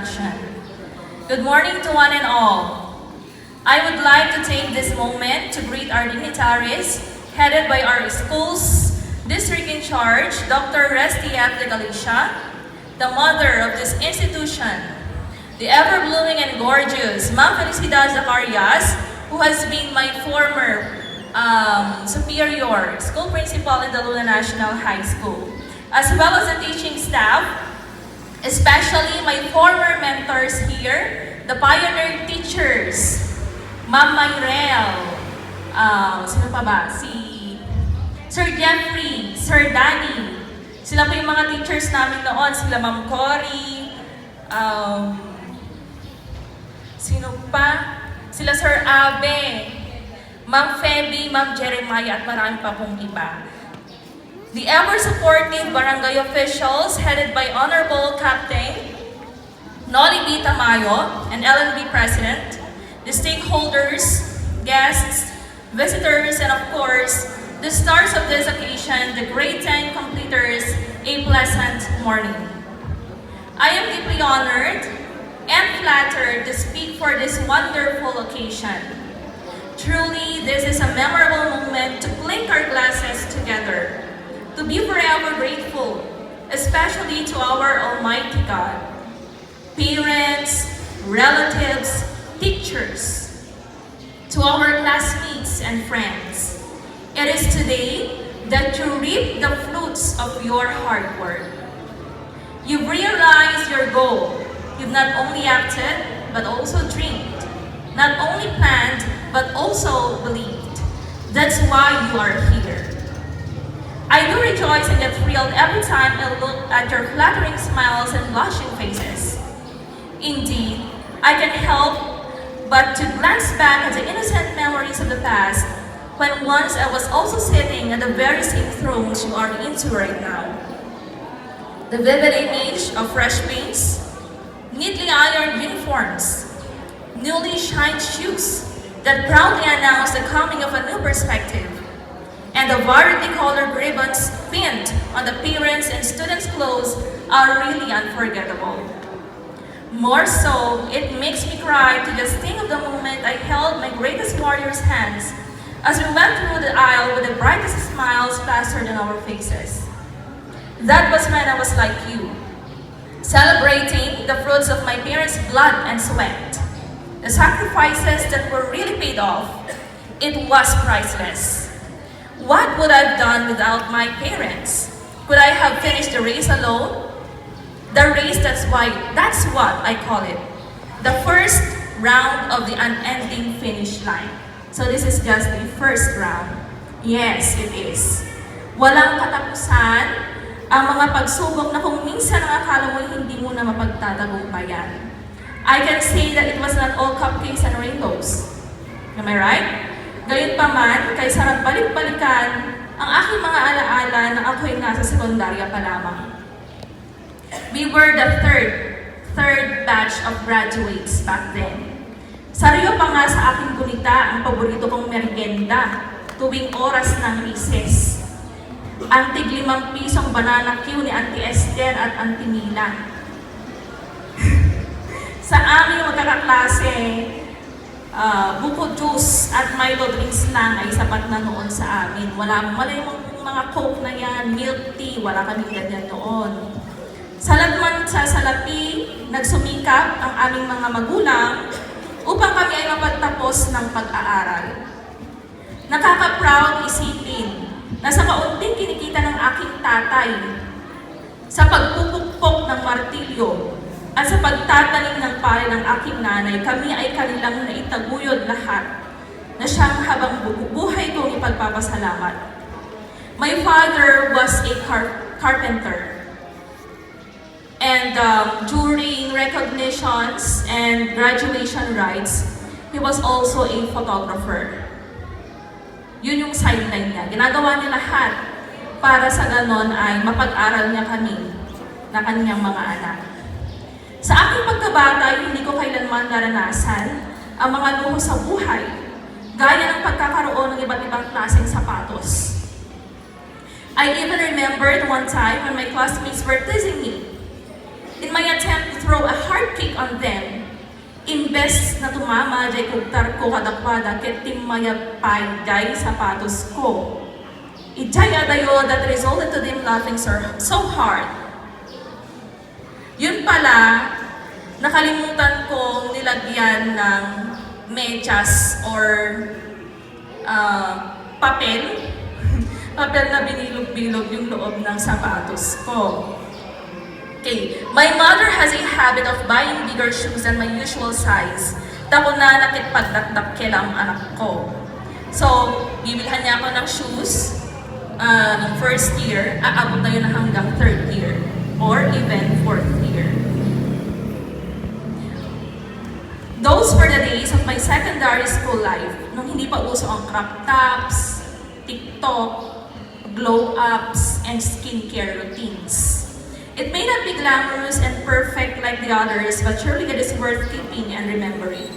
introduction. Good morning to one and all. I would like to take this moment to greet our dignitaries, headed by our school's district in charge, Dr. Resty F. de Galicia, the mother of this institution, the ever-blooming and gorgeous Ma'am Felicidad Zacarias, who has been my former superior school principal in the Luna National High School, as well as the teaching staff, especially my former mentors here, the pioneer teachers, Ma'am Mayrel, sino pa ba? Si Sir Jeffrey, Sir Danny, sila po yung mga teachers namin noon, sila Ma'am Cory, sino pa? Sila Sir Abe, Ma'am Feby, Ma'am Jeremiah, at marami pa pong iba. The ever-supportive barangay officials headed by Honorable Captain Noli B. Tamayo and LNB President, the stakeholders, guests, visitors, and of course, the stars of this occasion, the grade 10 completers, a pleasant morning. I am deeply honored and flattered to speak for this wonderful occasion. Truly, this is a memorable moment to clink our glasses together, to be forever grateful, especially to our Almighty God. Parents, relatives, teachers, to our classmates and friends. It is today that you reap the fruits of your hard work. You've realized your goal. You've not only acted, but also dreamed. Not only planned, but also believed. That's why you are here. I do rejoice and get thrilled every time I look at your flattering smiles and blushing faces. Indeed, I can help but to glance back at the innocent memories of the past when once I was also sitting at the very same thrones you are into right now. The vivid image of fresh paints, neatly ironed uniforms, newly shined shoes that proudly announce the coming of a new perspective, and the variety colored ribbons pinned on the parents' and students' clothes are really unforgettable. More so, it makes me cry to just think of the moment I held my greatest warrior's hands as we went through the aisle with the brightest smiles plastered on our faces. That was when I was like you, celebrating the fruits of my parents' blood and sweat. The sacrifices that were really paid off. It was priceless. What would I have done without my parents? Could I have finished the race alone? The race, that's what I call it. The first round of the unending finish line. So this is just the first round. Yes, it is. Walang katapusan ang mga pagsubok na kung minsan ang akala mo hindi mo na mapagtatagumpayan. I can say that it was not all cupcakes and rainbows. Am I right? Gayunpaman, kay sarap balik-balikan ang aking mga alaala na ako'y nasa sekundarya pa lamang. We were the third batch of graduates back then. Sariyo pa nga sa aking gunita ang paborito kong merienda tuwing oras ng recess. Ang tig-5 pisong banana Q ni Auntie Esther at Auntie Mila. Sa aming magkakaklase, buko juice at Milo drinks lang ay sapat na noon sa amin. Wala yung mga Coke na yan, milk tea, wala kaming ganyan noon. Saladman sa salapi, nagsumikap ang aming mga magulang upang kami ay mapagtapos ng pag-aaral. Nakaka-proud isipin na sa kaunting kinikita ng aking tatay, sa pagpupukpok ng martilyo, at sa pagtatanim ng pare ng aking nanay, kami ay kanilang naitaguyod lahat na siyang habang buhay kong ipagpapasalamat. My father was a carpenter. And during recognitions and graduation rites, he was also a photographer. Yun yung sideline niya. Ginagawa niya lahat para sa ganon ay mapag-aral niya kami na kanyang mga anak. Sa aking pagkabata, hindi ko kailanman naranasan ang mga luho sa buhay, gaya ng pagkakaroon ng iba't ibang klaseng sapatos. I even remembered one time when my classmates were teasing me in my attempt throw a hard kick on them. Imbes na tumama, jay kugtar ko kadakwada, ket timmayag pay, jay sapatos ko. Ijay adayo that resulted to them laughing so hard. Yun pala, nakalimutan kong nilagyan ng medyas or papel. Papel na binilog-bilog yung loob ng sapatos ko. Okay, my mother has a habit of buying bigger shoes than my usual size. Tako na nakitpagdakdak kilang anak ko. So, bibilhan niya ako ng shoes ng first year, aabot na yun hanggang third year or even fourth year. Those were the days of my secondary school life, nung hindi pa uso ang crop tops, TikTok, glow-ups, and skincare routines. It may not be glamorous and perfect like the others, but surely it is worth keeping and remembering.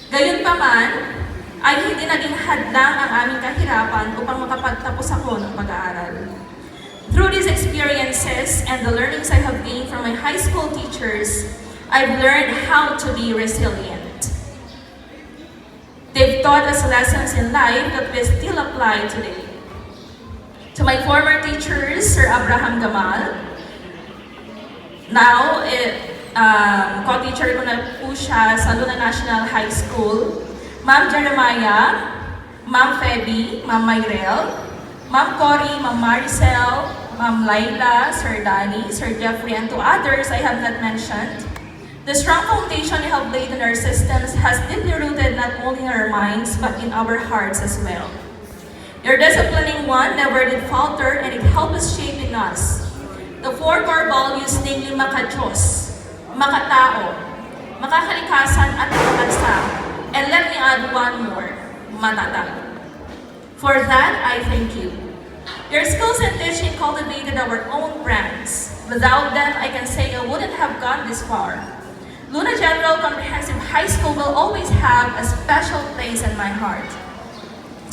Gayunpaman, ay hindi naging hadlang ang aming kahirapan upang makapagtapos ako ng pag-aaral. Through these experiences and the learnings I have gained from my high school teachers, I've learned how to be resilient. They've taught us lessons in life that we still apply today. To my former teachers, Sir Abraham Gamal, now, co-teacher ko na po siya sa Luna National High School, Ma'am Jeremiah, Ma'am Feby, Ma'am Mayrel, Ma'am Cory, Ma'am Maricel, Ma'am Laila, Sir Danny, Sir Jeffrey, and to others I have not mentioned, the strong foundation you have laid in our systems has deeply rooted not only in our minds but in our hearts as well. Your disciplining one never did falter, and it helped us shape in us the four core values, namely makadiyos, makatao, makakalikasan at makabansa, and let me add one more, matatag. For that, I thank you. Your skills and teaching cultivated our own brands. Without them, I can say I wouldn't have gone this far. Luna General Comprehensive High School will always have a special place in my heart.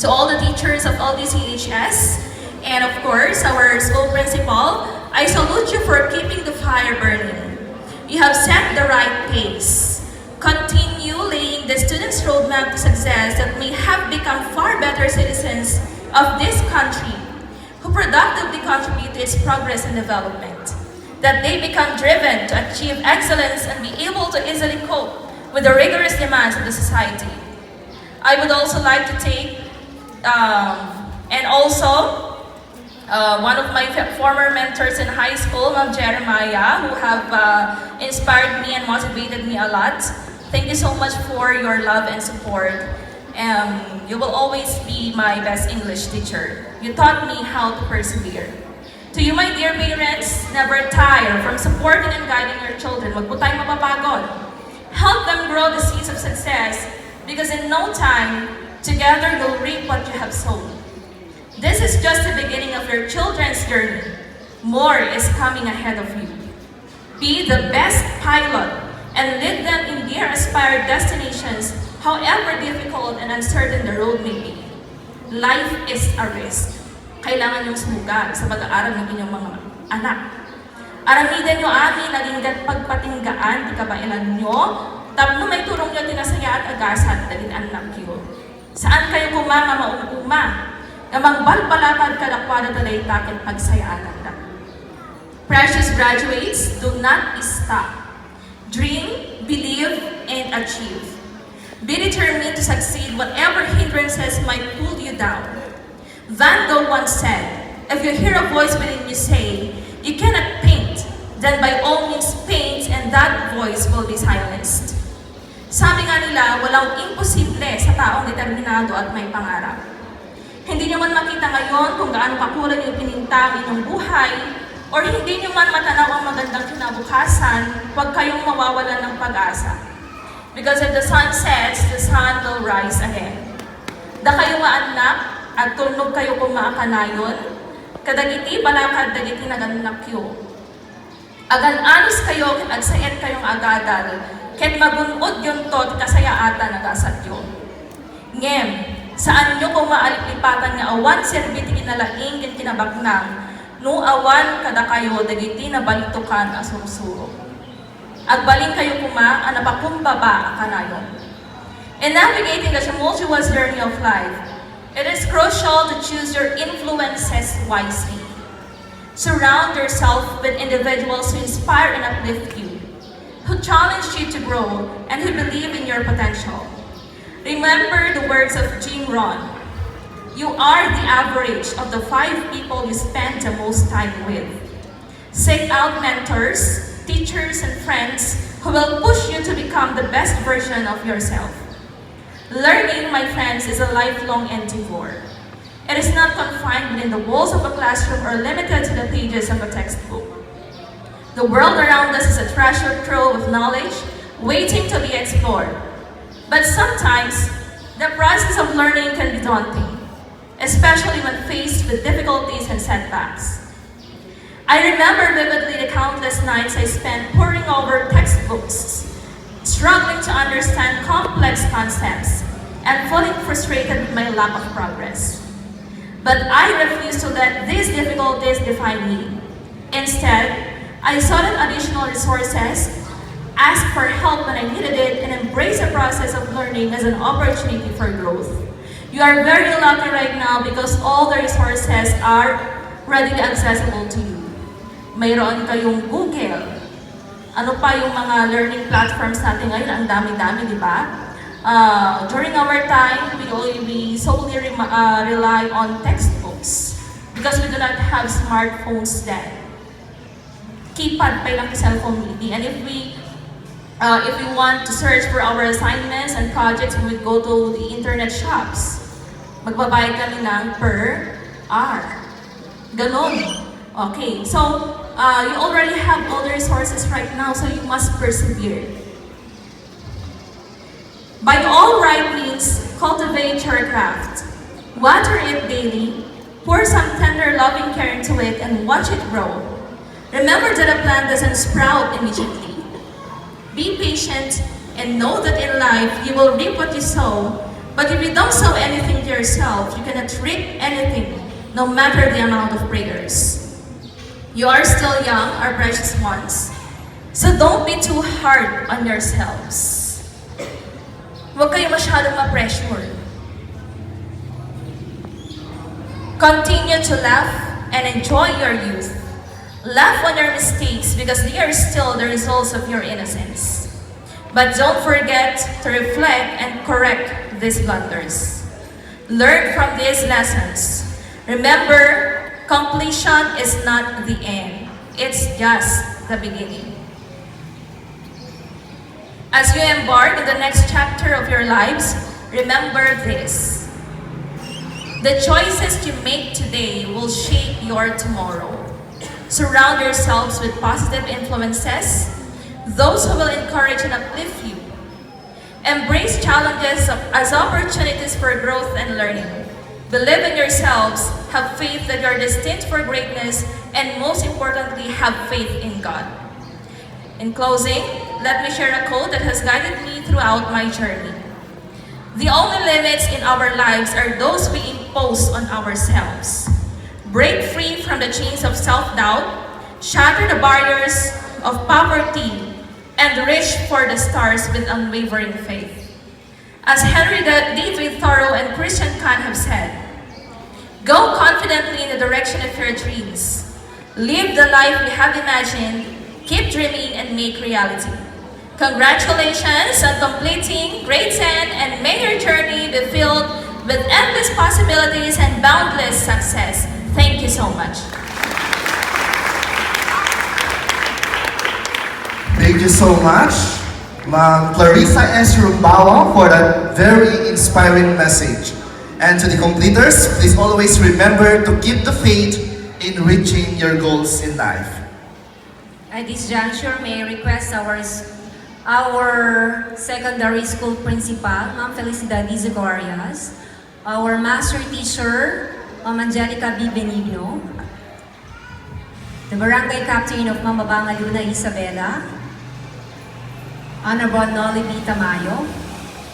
To all the teachers of LDCHS, and of course, our school principal, I salute you for keeping the fire burning. You have set the right pace. Continue laying the students' roadmap to success that may have become far better citizens of this country who productively contribute to its progress and development. That they become driven to achieve excellence and be able to easily cope with the rigorous demands of the society. I would also like to take one of my former mentors in high school, Ma'am Jeremiah, who have inspired me and motivated me a lot. Thank you so much for your love and support. You will always be my best English teacher. You taught me how to persevere. To you, my dear parents, never tire from supporting and guiding your children. Wag po tayong mapapagod. Help them grow the seeds of success, because in no time, together you'll reap what you have sown. This is just the beginning of your children's journey. More is coming ahead of you. Be the best pilot and lead them in their aspired destinations, however difficult and uncertain the road may be. Life is a risk. Kailangan niyong sumugad sa pag-aaral ng inyong mga anak. Aramidan niyo amin, naging pagpatinggaan, di kabailan niyo, tapno may turong niyo tinasaya at agasan, dalin anak niyo. Saan kayo kumama maunguma? Namang balbalatad kadakwada talay takit pagsayaan na. Precious graduates, do not stop. Dream, believe, and achieve. Be determined to succeed whatever hindrances might pull you down. Van Gogh once said, if you hear a voice within you say, you cannot paint, then by all means paint and that voice will be silenced. Sabi nga nila, walang imposible sa taong determinado at may pangarap. Hindi nyo man makita ngayon kung gaano kakulang yung pininta inyong buhay, or hindi nyo man matanaw ang magandang kinabukasan, huwag kayong mawawalan ng pag-asa. Because if the sun sets, the sun will rise again. Da kayo maanak, at tulnog kayo kung maakanayon, kadagiti balakad dagiti naganakyo. Agan-anis kayo, agsaet kayong agadal, ket magunod yun to, kasayaatan nagasat yun. Ngem, saan nyo kung maalipipatan nga awan serbiti kinalaing kin kinabaknang, no awan kada kayo dagiti nabalitukan asursuro. Agbaling kayo kuma, anapakumbaba kanayon. In navigating the tumultuous journey of life, it is crucial to choose your influences wisely. Surround yourself with individuals who inspire and uplift you, who challenge you to grow, and who believe in your potential. Remember the words of Jim Rohn. You are the average of the 5 people you spend the most time with. Seek out mentors, teachers, and friends who will push you to become the best version of yourself. Learning, my friends, is a lifelong endeavor. It is not confined within the walls of a classroom or limited to the pages of a textbook. The world around us is a treasure trove of knowledge waiting to be explored. But sometimes, the process of learning can be daunting, especially when faced with difficulties and setbacks. I remember vividly the countless nights I spent poring over textbooks, struggling to understand complex concepts, and feeling frustrated with my lack of progress. But I refused to let these difficulties define me. Instead, I sought additional resources, asked for help when I needed it, and embraced the process of learning as an opportunity for growth. You are very lucky right now because all the resources are readily accessible to you. Mayroon kayong Google. Ano pa yung mga learning platforms natin ngayon? Ang dami-dami, di ba? During our time, we solely rely on textbooks because we do not have smartphones then. Keypad pa lang cellphone meeting. And if we want to search for our assignments and projects, we would go to the internet shops. Magbabayad kami ng per hour. Ganon. Okay, so you already have all the resources right now, so you must persevere. By all right means, cultivate your craft. Water it daily, pour some tender loving care into it, and watch it grow. Remember that a plant doesn't sprout immediately. Be patient and know that in life you will reap what you sow, but if you don't sow anything to yourself, you cannot reap anything, no matter the amount of prayers. You are still young, our precious ones, so don't be too hard on yourselves. Huwag kayo masyadong ma-pressure. Continue to laugh and enjoy your youth. Laugh on your mistakes because they are still the results of your innocence. But don't forget to reflect and correct these blunders. Learn from these lessons. Remember, completion is not the end. It's just the beginning. As you embark on the next chapter of your lives, remember this. The choices you make today will shape your tomorrow. Surround yourselves with positive influences, those who will encourage and uplift you. Embrace challenges as opportunities for growth and learning. Believe in yourselves, have faith that you are destined for greatness, and most importantly, have faith in God. In closing, let me share a quote that has guided me throughout my journey. The only limits in our lives are those we impose on ourselves. Break free from the chains of self-doubt, shatter the barriers of poverty, and reach for the stars with unwavering faith. As Henry David Thoreau and Christian Kant have said, go confidently in the direction of your dreams. Live the life you have imagined, keep dreaming, and make reality. Congratulations on completing grade 10, and may your journey be filled with endless possibilities and boundless success. Thank you so much. Thank you so much, Ma'am Clarissa S. Rumbawa, for that very inspiring message. And to the completers, please always remember to keep the faith in reaching your goals in life. At this juncture, may I request our secondary school principal, Ma'am Felicidad Izagorias, our master teacher, Ma'am Angelica B. Benigno, the barangay captain of Mamabanga Luna Isabela, Honorable Nolly B. Tamayo,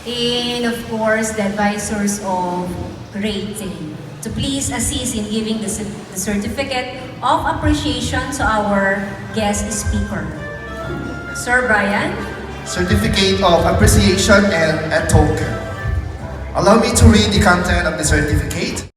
and of course the advisors of grade 10 to please assist in giving the certificate of appreciation to our guest speaker. Sir Brian, certificate of appreciation and a token. Allow me to read the content of the certificate.